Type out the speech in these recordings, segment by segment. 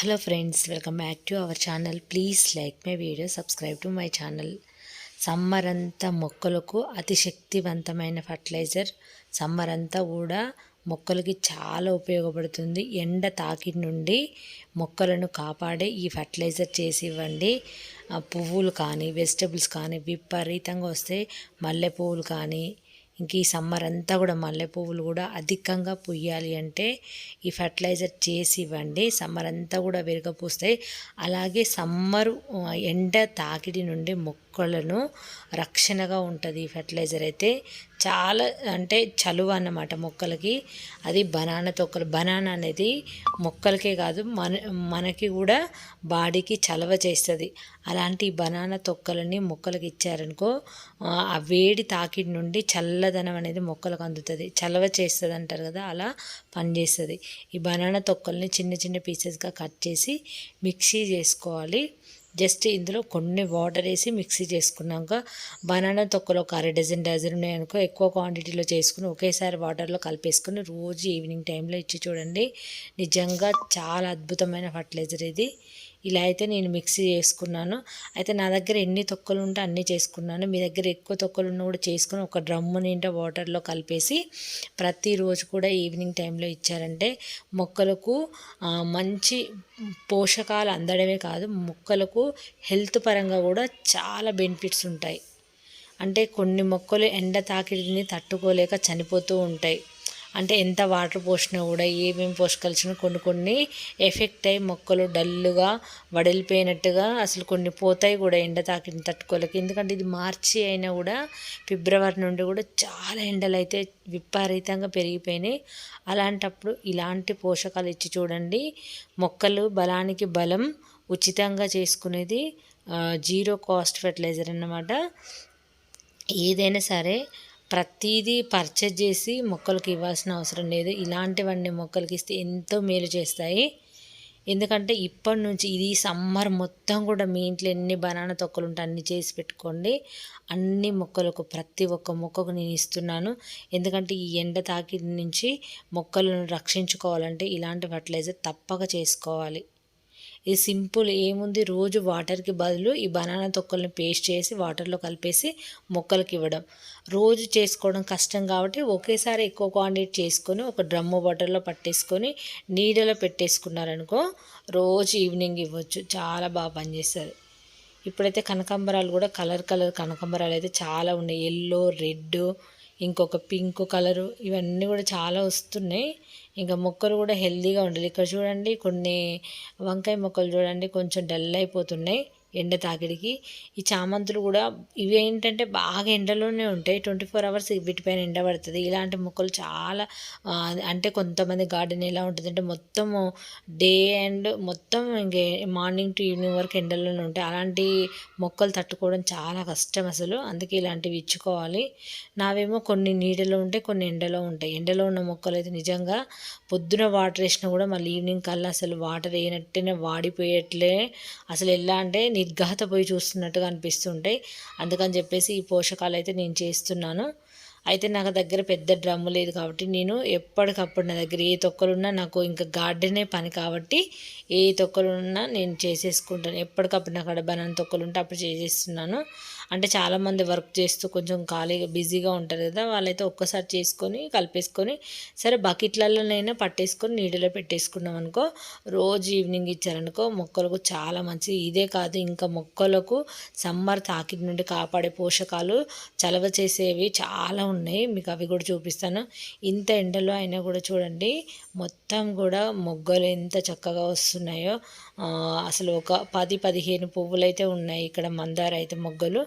Hello friends, welcome back to our channel. Please like my video, subscribe to my channel. Summer అంతా మొక్కలకు అతి శక్తివంతమైన fertiliser. Summer అంతా కూడా మొక్కలకి చాలా ఉపయోగపడుతుంది. ఎండ తాకిడి నుండి మొక్కలను కాపాడే ఈ ఫర్టిలైజర్ చేసి ఇవ్వండి. పువ్వులు కానీ వెజిటబుల్స్ కానీ విపరీతంగా వస్తే మల్లె పువ్వులు కానీ ఇంక ఈ సమ్మర్ అంతా కూడా మల్లె పువ్వులు కూడా అధికంగా పూయాలి అంటే ఈ ఫర్టిలైజర్ చేసి ఇవ్వండి. సమ్మర్ అంతా కూడా విరగపూస్తాయి. అలాగే సమ్మరు ఎండ తాకిడి నుండి మొక్కలను రక్షణగా ఉంటుంది ఈ ఫర్టిలైజర్ అయితే. చాలా అంటే చలువ అన్నమాట మొక్కలకి. అది బనానా తొక్కలు. బనానా అనేది మొక్కలకే కాదు మనకి కూడా బాడీకి చలవ చేస్తుంది. అలాంటి బనానా తొక్కలని మొక్కలకి ఇచ్చారనుకో, ఆ వేడి తాకిడి నుండి చల్లదనం అనేది మొక్కలకు అందుతుంది, చలవ చేస్తుంది అంటారు కదా, అలా పనిచేస్తుంది. ఈ బనానా తొక్కల్ని చిన్న చిన్న పీసెస్గా కట్ చేసి మిక్సీ చేసుకోవాలి. జస్ట్ ఇందులో కొన్ని వాటర్ వేసి మిక్సీ చేసుకున్నాక బనానా తొక్కలు ఒక అర డజన్ ఉన్నాయనుకో, ఎక్కువ క్వాంటిటీలో చేసుకుని ఒకేసారి వాటర్లో కలిపేసుకుని రోజు ఈవినింగ్ టైంలో ఇచ్చి చూడండి. నిజంగా చాలా అద్భుతమైన ఫర్టిలైజర్ ఇది. ఇలా అయితే నేను మిక్సీ చేసుకున్నాను. అయితే నా దగ్గర ఎన్ని తొక్కలు ఉంటే అన్నీ చేసుకున్నాను. మీ దగ్గర ఎక్కువ తొక్కలు ఉన్న కూడా చేసుకుని ఒక డ్రమ్ము నిండా వాటర్లో కలిపేసి ప్రతిరోజు కూడా ఈవినింగ్ టైంలో ఇచ్చారంటే మొక్కలకు మంచి పోషకాలు అందడమే కాదు, మొక్కలకు హెల్త్ పరంగా కూడా చాలా బెనిఫిట్స్ ఉంటాయి. అంటే కొన్ని మొక్కలు ఎండ తాకిడిని తట్టుకోలేక చనిపోతూ ఉంటాయి. అంటే ఎంత వాటర్ పోసినా కూడా ఏమేమి పోషకాలు కొన్ని ఎఫెక్ట్ అయ్యి మొక్కలు డల్లుగా వడిలిపోయినట్టుగా అసలు కొన్ని పోతాయి కూడా ఎండ తాకిడిని తట్టుకోలేక. ఎందుకంటే ఇది మార్చి అయినా కూడా ఫిబ్రవరి నుండి కూడా చాలా ఎండలు అయితే విపరీతంగా పెరిగిపోయినాయి. అలాంటప్పుడు ఇలాంటి పోషకాలు ఇచ్చి చూడండి. మొక్కలు బలానికి బలం ఉచితంగా చేసుకునేది జీరో కాస్ట్ ఫెర్టిలైజర్ అన్నమాట. ఏదైనా సరే ప్రతిదీ పర్చేజ్ చేసి మొక్కలకి ఇవ్వాల్సిన అవసరం లేదు. ఇలాంటివన్నీ మొక్కలకి ఇస్తే ఎంతో మేలు చేస్తాయి. ఎందుకంటే ఇప్పటి నుంచి ఇది సమ్మర్ మొత్తం కూడా మీ ఇంట్లో ఎన్ని బనానా తొక్కలు ఉంటే అన్ని చేసి పెట్టుకోండి. అన్ని మొక్కలకు ప్రతి ఒక్క మొక్కకు నేను ఇస్తున్నాను. ఎందుకంటే ఈ ఎండ తాకిడి నుంచి మొక్కలను రక్షించుకోవాలంటే ఇలాంటి ఫర్టిలైజర్ తప్పక చేసుకోవాలి. ఇది సింపుల్, ఏముంది, రోజు వాటర్కి బదులు ఈ బనానా తొక్కల్ని పేస్ట్ చేసి వాటర్లో కలిపేసి మొక్కలకి ఇవ్వడం. రోజు చేసుకోవడం కష్టం కాబట్టి ఒకేసారి ఎక్కువ క్వాంటిటీ చేసుకొని ఒక డ్రమ్ము వాటర్లో పట్టేసుకొని నీడలో పెట్టేసుకున్నారనుకో, రోజు ఈవినింగ్ ఇవ్వచ్చు. చాలా బాగా పనిచేస్తుంది. ఇప్పుడైతే కనకాంబరాలు కూడా కలర్ కనకాంబరాలు అయితే చాలా ఉన్నాయి. ఎల్లో, రెడ్, ఇంకొక పింక్ కలరు, ఇవన్నీ కూడా చాలా వస్తున్నాయి. ఇంకా మొక్కలు కూడా హెల్తీగా ఉండాలి. ఇక్కడ చూడండి కొన్ని వంకాయ మొక్కలు చూడండి కొంచెం డల్ అయిపోతున్నాయి ఎండ తాకిడికి. ఈ చామంతులు కూడా ఇవి ఏంటంటే బాగా ఎండలోనే ఉంటాయి, 24 అవర్స్ వీటిపైన ఎండ పడుతుంది. ఇలాంటి మొక్కలు చాలా అంటే కొంతమంది గార్డెన్ ఎలా ఉంటుందంటే మొత్తము డే అండ్ మొత్తం ఇంకే మార్నింగ్ టు ఈవినింగ్ వరకు ఎండలోనే ఉంటాయి. అలాంటి మొక్కలు తట్టుకోవడం చాలా కష్టం అసలు. అందుకే ఇలాంటివి ఇచ్చుకోవాలి. నావేమో కొన్ని నీడలో ఉంటాయి, కొన్ని ఎండలో ఉంటాయి. ఎండలో ఉన్న మొక్కలు అయితే నిజంగా పొద్దున వాటర్ వేసినా కూడా మళ్ళీ ఈవినింగ్ కల్లా అసలు వాటర్ వేయనట్టునే వాడిపోయేట్లే. అసలు ఎలా అంటే నిర్ఘాత పోయి చూస్తున్నట్టుగా అనిపిస్తుంటాయి. అందుకని చెప్పేసి ఈ పోషకాలు అయితే నేను చేస్తున్నాను. అయితే నాకు దగ్గర పెద్ద డ్రమ్ము లేదు కాబట్టి నేను ఎప్పటికప్పుడు నా దగ్గర ఏ తొక్కలున్నా, నాకు ఇంకా గార్డెనే పని కాబట్టి ఏ తొక్కలున్నా నేను చేసేసుకుంటాను. ఎప్పటికప్పుడు నాకు అక్కడ బనానా తొక్కలు ఉంటే అప్పుడు చేసేస్తున్నాను. అంటే చాలామంది వర్క్ చేస్తూ కొంచెం ఖాళీగా బిజీగా ఉంటారు కదా, వాళ్ళైతే ఒక్కసారి చేసుకొని కలిపేసుకొని సరే బకెట్లలోనైనా పట్టేసుకొని నీడలో పెట్టేసుకున్నాం అనుకో, రోజు ఈవినింగ్ ఇచ్చారనుకో మొక్కలకు చాలా మంచిది. ఇదే కాదు, ఇంకా మొక్కలకు సమ్మర్ తాకిడి నుండి కాపాడే పోషకాలు చలవ చేసేవి చాలా ఉన్నాయి. మీకు అవి కూడా చూపిస్తాను. ఇంత ఎండలో అయినా కూడా చూడండి మొత్తం కూడా మొగ్గలు ఎంత చక్కగా వస్తున్నాయో. అసలు ఒక 10-15 పువ్వులు అయితే ఉన్నాయి ఇక్కడ, మందార అయితే మొగ్గలు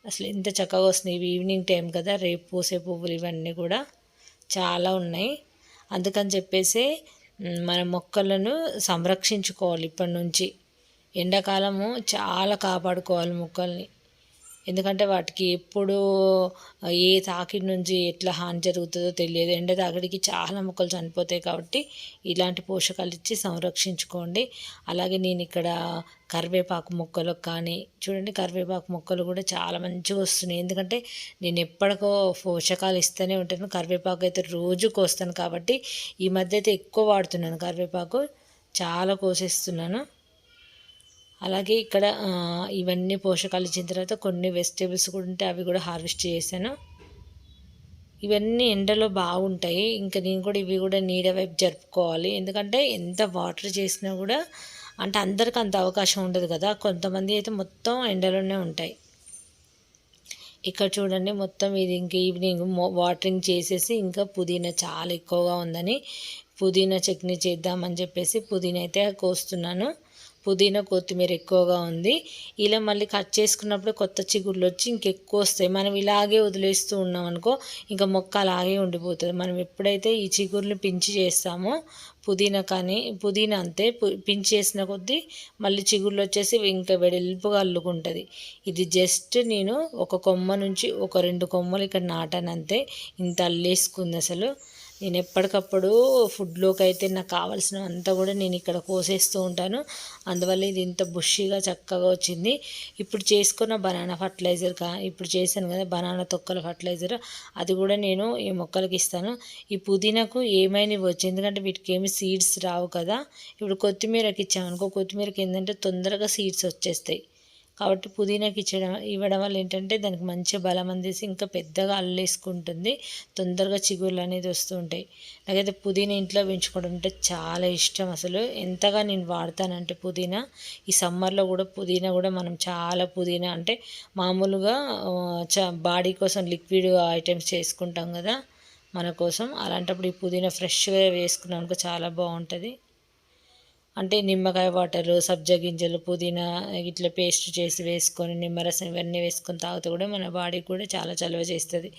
అసలు ఎంత చక్కగా వస్తున్నాయి. ఇవి ఈవినింగ్ టైం కదా, రేపు పూసే పువ్వులు ఇవన్నీ కూడా చాలా ఉన్నాయి. అందుకని చెప్పేసి మన మొక్కలను సంరక్షించుకోవాలి ఇప్పటి నుంచి. ఎండాకాలము చాలా కాపాడుకోవాలి మొక్కల్ని. ఎందుకంటే వాటికి ఎప్పుడు ఏ తాకిడి నుంచి ఎట్లా హాని జరుగుతుందో తెలియదు. ఎండ తాకిడికి చాలా మొక్కలు చనిపోతాయి కాబట్టి ఇలాంటి పోషకాలు ఇచ్చి సంరక్షించుకోండి. అలాగే నేను ఇక్కడ కరివేపాకు మొక్కలకు కానీ చూడండి, కరివేపాకు మొక్కలు కూడా చాలా మంచిగా వస్తున్నాయి. ఎందుకంటే నేను ఎప్పటికో పోషకాలు ఇస్తూనే ఉంటాను. కరివేపాకు అయితే రోజు కోస్తాను కాబట్టి ఈ మధ్య అయితే ఎక్కువ వాడుతున్నాను కరివేపాకు. చాలా కోసేస్తున్నాను. అలాగే ఇక్కడ ఇవన్నీ పోషకాలు ఇచ్చిన తర్వాత కొన్ని వెజిటేబుల్స్ కూడా ఉంటే అవి కూడా హార్వెస్ట్ చేశాను. ఇవన్నీ ఎండలో బాగుంటాయి. ఇంకా నేను కూడా ఇవి కూడా నీడ వైపు జరుపుకోవాలి. ఎందుకంటే ఎంత వాటర్ చేసినా కూడా అంటే అందరికి అంత అవకాశం ఉండదు కదా. కొంతమంది అయితే మొత్తం ఎండలోనే ఉంటాయి. ఇక్కడ చూడండి మొత్తం ఇది ఇంక ఈవినింగ్ వాటరింగ్ చేసేసి ఇంకా పుదీనా చాలా ఎక్కువగా ఉందని పుదీనా చట్నీ చేద్దామని చెప్పేసి పుదీనా అయితే కోస్తున్నాను. పుదీనా కొత్తిమీర ఎక్కువగా ఉంది. ఇలా మళ్ళీ కట్ చేసుకున్నప్పుడు కొత్త చిగుళ్ళు వచ్చి ఇంకెక్కువ వస్తాయి. మనం ఇలాగే వదిలేస్తూ ఉన్నాం అనుకో ఇంకా మొక్క అలాగే ఉండిపోతుంది. మనం ఎప్పుడైతే ఈ చిగుర్లు పించి చేస్తామో పుదీనా కానీ పుదీనా అంతే పించి చేసిన కొద్దీ మళ్ళీ చిగుళ్ళు వచ్చేసి ఇంకా వెడల్పుగా అల్లుకుంటుంది. ఇది జస్ట్ నేను ఒక కొమ్మ నుంచి ఒక 2 కొమ్మలు ఇక్కడ నాటాను అంతే. ఇంత అల్లేసుకుంది అసలు. నేను ఎప్పటికప్పుడు ఫుడ్లోకి అయితే నాకు కావాల్సినవంతా కూడా నేను ఇక్కడ కోసేస్తూ ఉంటాను. అందువల్ల ఇది ఇంత బుషీగా చక్కగా వచ్చింది. ఇప్పుడు చేసుకున్న బనానా ఫర్టిలైజర్ ఇప్పుడు చేశాను కదా బనానా తొక్కల ఫర్టిలైజర్, అది కూడా నేను ఈ మొక్కలకి ఇస్తాను. ఈ పుదీనాకు ఏమైనా ఇవ్వచ్చు, ఎందుకంటే వీటికి ఏమి సీడ్స్ రావు కదా. ఇప్పుడు కొత్తిమీరకి ఇచ్చామనుకో, కొత్తిమీరకి ఏంటంటే తొందరగా సీడ్స్ వచ్చేస్తాయి. కాబట్టి పుదీనాకి ఇవ్వడం వల్ల ఏంటంటే దానికి మంచి బలం అందేసి ఇంకా పెద్దగా అల్లేసుకుంటుంది. తొందరగా చిగుళ్ళు అనేది వస్తూ ఉంటాయి. నాకైతే పుదీనా ఇంట్లో పెంచుకోవడం అంటే చాలా ఇష్టం. అసలు ఎంతగా నేను వాడతానంటే పుదీనా ఈ సమ్మర్లో కూడా పుదీనా కూడా మనం చాలా పుదీనా అంటే మామూలుగా బాడీ కోసం లిక్విడ్ ఐటమ్స్ చేసుకుంటాం కదా మన కోసం. అలాంటప్పుడు ఈ పుదీనా ఫ్రెష్గా వేసుకున్నాం అనుకో చాలా బాగుంటుంది. అంటే నిమ్మకాయ వాటరు, సబ్జా గింజలు, పుదీనా ఇట్లా పేస్ట్ చేసి వేసుకొని నిమ్మరసం ఇవన్నీ వేసుకొని తాగితే కూడా మన బాడీకి కూడా చాలా చలువ చేస్తుంది.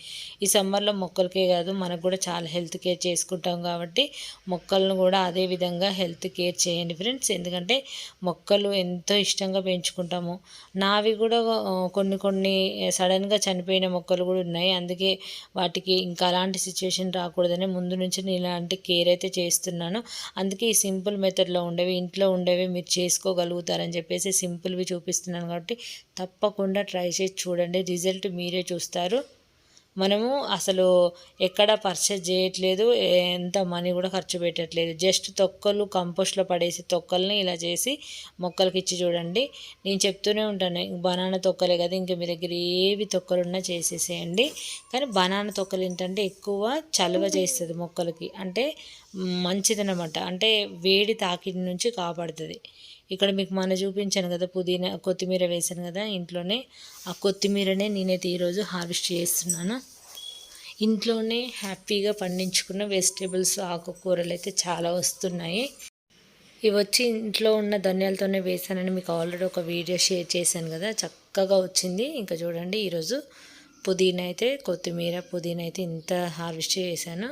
ఈ సమ్మర్లో మొక్కలకే కాదు మనకు కూడా చాలా హెల్త్ కేర్ చేసుకుంటాం కాబట్టి మొక్కలను కూడా అదే విధంగా హెల్త్ కేర్ చేయండి ఫ్రెండ్స్. ఎందుకంటే మొక్కలు ఎంతో ఇష్టంగా పెంచుకుంటాము. నావి కూడా కొన్ని సడన్గా చనిపోయిన మొక్కలు కూడా ఉన్నాయి. అందుకే వాటికి ఇంకా అలాంటి సిచ్యువేషన్ రాకూడదని ముందు నుంచి నేను ఇలాంటి కేర్ అయితే చేస్తున్నాను. అందుకే ఈ సింపుల్ మెథడ్లో ఇంట్లో ఉండేవి మీరు చేసుకోగలుగుతారని చెప్పేసి సింపుల్వి చూపిస్తున్నాను. కాబట్టి తప్పకుండా ట్రై చేసి చూడండి, రిజల్ట్ మీరే చూస్తారు. మనము అసలు ఎక్కడ పర్చేజ్ చేయట్లేదు, ఎంత మనీ కూడా ఖర్చు పెట్టట్లేదు. జస్ట్ తొక్కలు కంపోస్ట్లో పడేసి తొక్కల్ని ఇలా చేసి మొక్కలకి ఇచ్చి చూడండి. నేను చెప్తూనే ఉంటాను బనానా తొక్కలే కదా, ఇంకా మీ దగ్గర ఏవి తొక్కలున్నా చేసేసేయండి. కానీ బనానా తొక్కలు ఏంటంటే ఎక్కువ చలువ చేస్తుంది మొక్కలకి, అంటే మంచిదన్నమాట. అంటే వేడి తాకిడి నుంచి కాపాడుతుంది. ఇక్కడ మీకు చూపించాను కదా పుదీనా కొత్తిమీర వేసాను కదా ఇంట్లోనే, ఆ కొత్తిమీరనే నేనైతే ఈరోజు హార్వెస్ట్ చేస్తున్నాను. ఇంట్లోనే హ్యాపీగా పండించుకున్న వెజిటేబుల్స్ ఆకుకూరలు అయితే చాలా వస్తున్నాయి. ఇవి వచ్చి ఇంట్లో ఉన్న ధనియాలతోనే వేసానని మీకు ఆల్రెడీ ఒక వీడియో షేర్ చేశాను కదా, చక్కగా వచ్చింది. ఇంకా చూడండి ఈరోజు కొత్తిమీర పుదీనా అయితే ఇంత హార్వెస్ట్ చేశాను.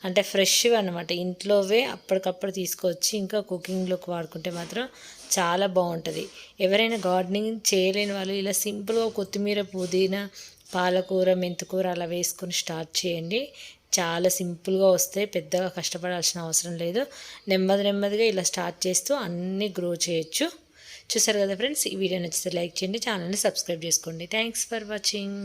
అంటే ఫ్రెష్గా అనమాట, ఇంట్లోవే అప్పటికప్పుడు తీసుకొచ్చి ఇంకా కుకింగ్లోకి వాడుకుంటే మాత్రం చాలా బాగుంటుంది. ఎవరైనా గార్డెనింగ్ చేయలేని వాళ్ళు ఇలా సింపుల్గా కొత్తిమీర పుదీనా పాలకూర మెంతికూర అలా వేసుకొని స్టార్ట్ చేయండి. చాలా సింపుల్గా వస్తాయి, పెద్దగా కష్టపడాల్సిన అవసరం లేదు. నెమ్మదిగా ఇలా స్టార్ట్ చేస్తూ అన్నీ గ్రో చేయొచ్చు. చూసారు కదా ఫ్రెండ్స్, ఈ వీడియో నచ్చితే లైక్ చేయండి, ఛానల్ని సబ్స్క్రైబ్ చేసుకోండి. Thanks for watching.